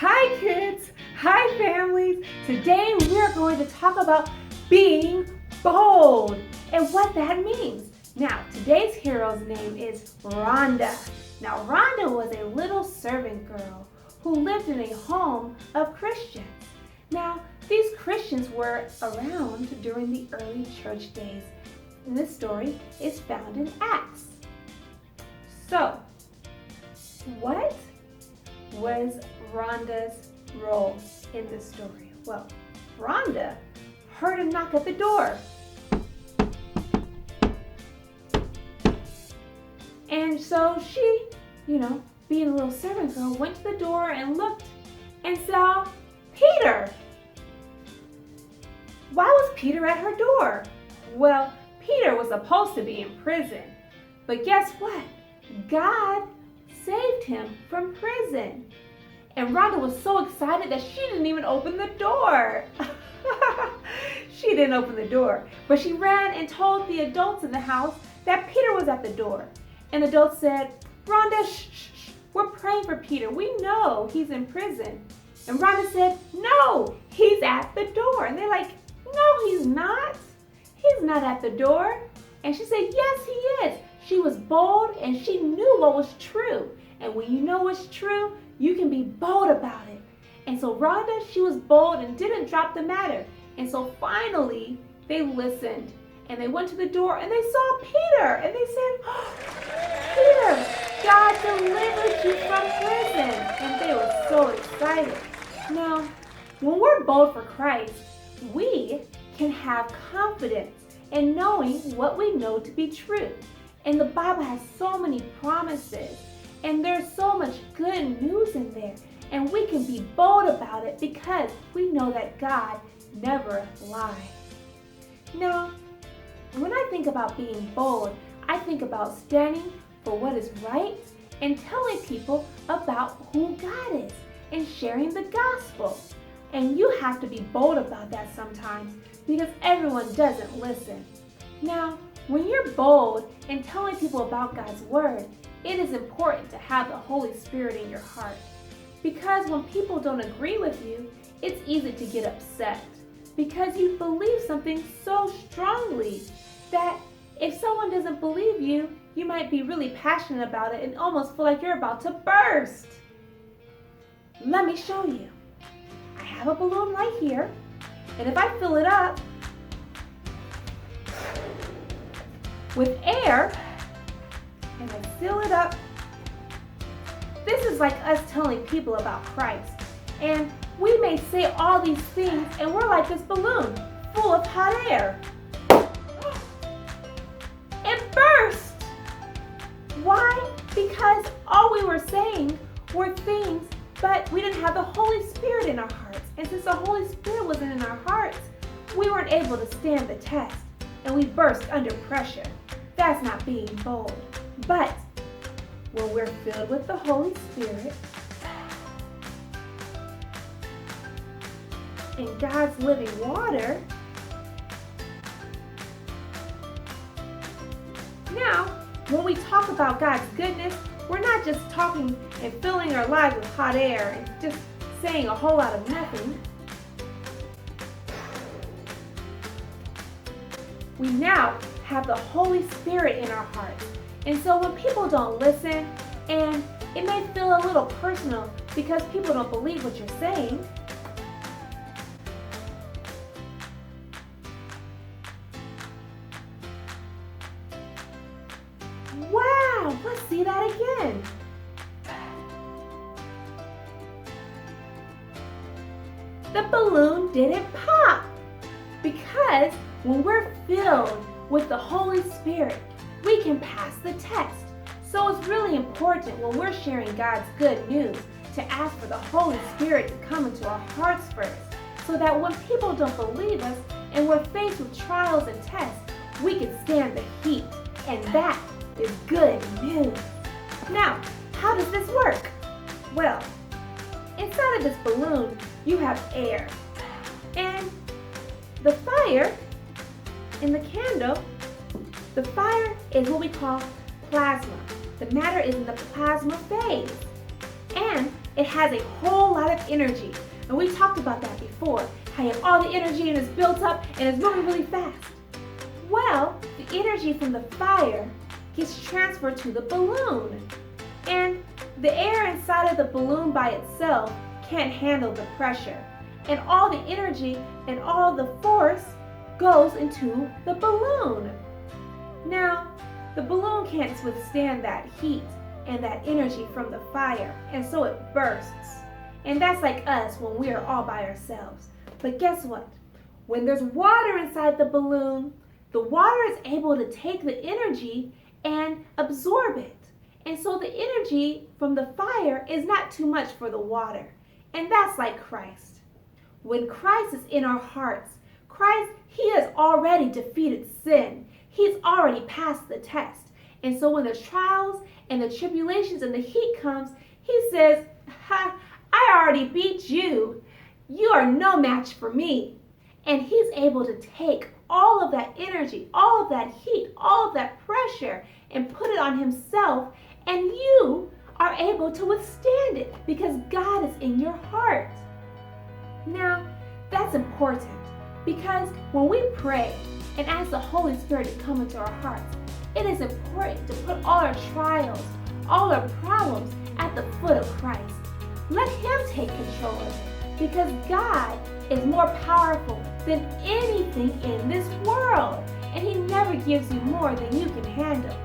Hi kids, hi families. Today we are going to talk about being bold and what that means. Now, today's hero's name is Rhonda. Now, Rhonda was a little servant girl who lived in a home of Christians. Now, these Christians were around during the early church days. And this story is found in Acts. So, what was Rhonda's role in this story? Well, Rhonda heard a knock at the door. And so she, being a little servant girl, went to the door and looked and saw Peter. Why was Peter at her door? Well, Peter was supposed to be in prison. But guess what? God saved him from prison. And Rhonda was so excited that she didn't even open the door. She didn't open the door, but she ran and told the adults in the house that Peter was at the door. And the adults said, "Rhonda, shh, we're praying for Peter. We know he's in prison." And Rhonda said, "No, he's at the door." And they're like, "No, he's not. He's not at the door." And she said, "Yes, he is." She was bold and she knew what was true. And when you know what's true, you can be bold about it. And so Rhonda, she was bold and didn't drop the matter. And so finally, they listened and they went to the door and they saw Peter. And they said, "Oh, Peter, God delivered you from prison." And they were so excited. Now, when we're bold for Christ, we can have confidence in knowing what we know to be true. And the Bible has so many promises, and there's so much good news in there. And we can be bold about it because we know that God never lies. Now, when I think about being bold, I think about standing for what is right and telling people about who God is and sharing the gospel. And you have to be bold about that sometimes because everyone doesn't listen. Now, when you're bold and telling people about God's word, it is important to have the Holy Spirit in your heart. Because when people don't agree with you, it's easy to get upset because you believe something so strongly that if someone doesn't believe you, you might be really passionate about it and almost feel like you're about to burst. Let me show you. I have a balloon right here, and if I fill it up with air, and I fill it up, this is like us telling people about Christ. And we may say all these things, and we're like this balloon full of hot air. It burst. Why? Because all we were saying were things, but we didn't have the Holy Spirit in our hearts. And since the Holy Spirit wasn't in our hearts, we weren't able to stand the test, and we burst under pressure. That's not being bold. But when we're filled with the Holy Spirit and God's living water, now when we talk about God's goodness, we're not just talking and filling our lives with hot air and just saying a whole lot of nothing. We now have the Holy Spirit in our hearts. And so when people don't listen, and it may feel a little personal because people don't believe what you're saying, wow, let's see that again. The balloon didn't pop because when we're filled with the Holy Spirit, we can pass the test. So it's really important when we're sharing God's good news to ask for the Holy Spirit to come into our hearts first, so that when people don't believe us and we're faced with trials and tests, we can stand the heat. And that is good news. Now, how does this work? Well, inside of this balloon, you have air. And the fire in the candle, the fire is what we call plasma. The matter is in the plasma phase. And it has a whole lot of energy. And we talked about that before, how you have all the energy and it's built up and it's moving really fast. Well, the energy from the fire gets transferred to the balloon. And the air inside of the balloon by itself can't handle the pressure. And all the energy and all the force goes into the balloon. Now, the balloon can't withstand that heat and that energy from the fire, and so it bursts. And that's like us when we are all by ourselves. But guess what? When there's water inside the balloon, the water is able to take the energy and absorb it. And so the energy from the fire is not too much for the water. And that's like Christ. When Christ is in our hearts, Christ, he has already defeated sin. He's already passed the test. And so when the trials and the tribulations and the heat comes, he says, I already beat you. You are no match for me. And he's able to take all of that energy, all of that heat, all of that pressure, and put it on himself. And you are able to withstand it because God is in your heart. Now, that's important because when we pray and ask the Holy Spirit to come into our hearts, it is important to put all our trials, all our problems at the foot of Christ. Let him take control of it because God is more powerful than anything in this world. And he never gives you more than you can handle.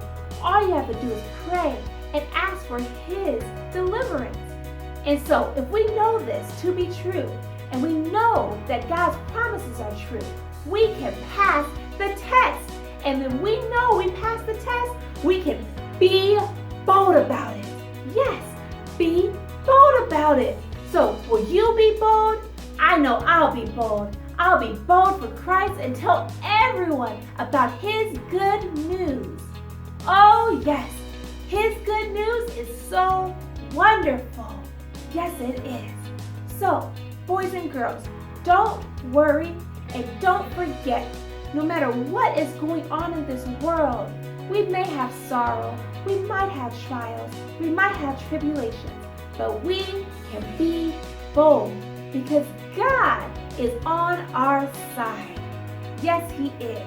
All you have to do is pray and ask for his deliverance. And so if we know this to be true, and we know that God's promises are true, we can pass the test. And then we know we passed the test, we can be bold about it. Yes, be bold about it. So will you be bold? I know I'll be bold. I'll be bold for Christ and tell everyone about his good news. Oh yes, his good news is so wonderful. Yes, it is. So, boys and girls, don't worry and don't forget, no matter what is going on in this world, we may have sorrow, we might have trials, we might have tribulations, but we can be bold because God is on our side. Yes, he is.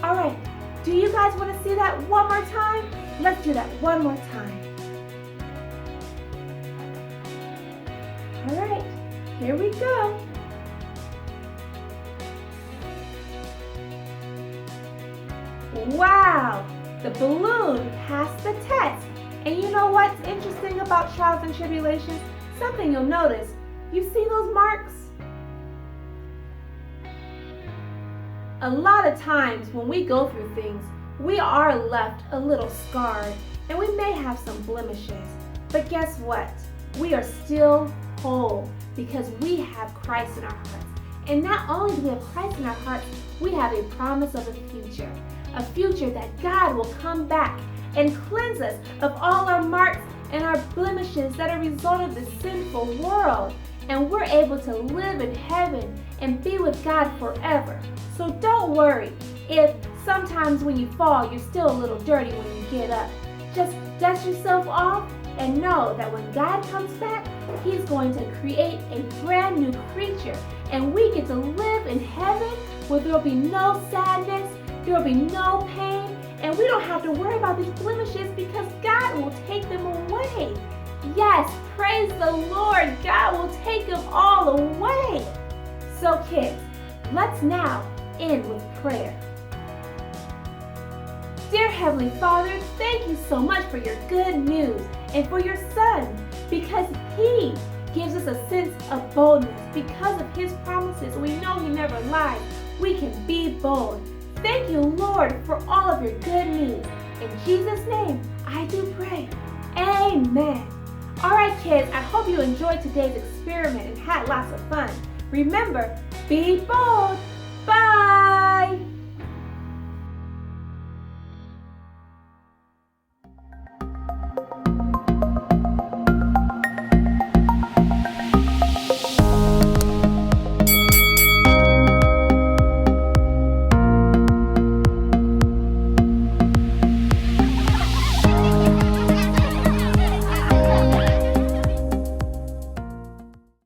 All right, do you guys want to see that one more time? Let's do that one more time. All right, here we go. Wow, the balloon passed the test. And you know what's interesting about trials and tribulations? Something you'll notice. You see those marks? A lot of times when we go through things, we are left a little scarred and we may have some blemishes. But guess what? We are still whole because we have Christ in our hearts. And not only do we have Christ in our hearts, we have a promise of a future that God will come back and cleanse us of all our marks and our blemishes that are a result of the sinful world. And we're able to live in heaven and be with God forever. So don't worry if sometimes when you fall, you're still a little dirty when you get up. Just dust yourself off and know that when God comes back, he's going to create a brand new creature. And we get to live in heaven where there will be no sadness, there will be no pain, and we don't have to worry about these blemishes because God will take them away. Yes, praise the Lord, God will take them all away. So kids, let's now end with prayer. Dear Heavenly Father, thank you so much for your good news and for your Son, because he gives us a sense of boldness. Because of his promises, we know he never lies. We can be bold. Thank you, Lord, for all of your good news. In Jesus' name, I do pray. Amen. All right, kids, I hope you enjoyed today's experiment and had lots of fun. Remember, be bold. Bye.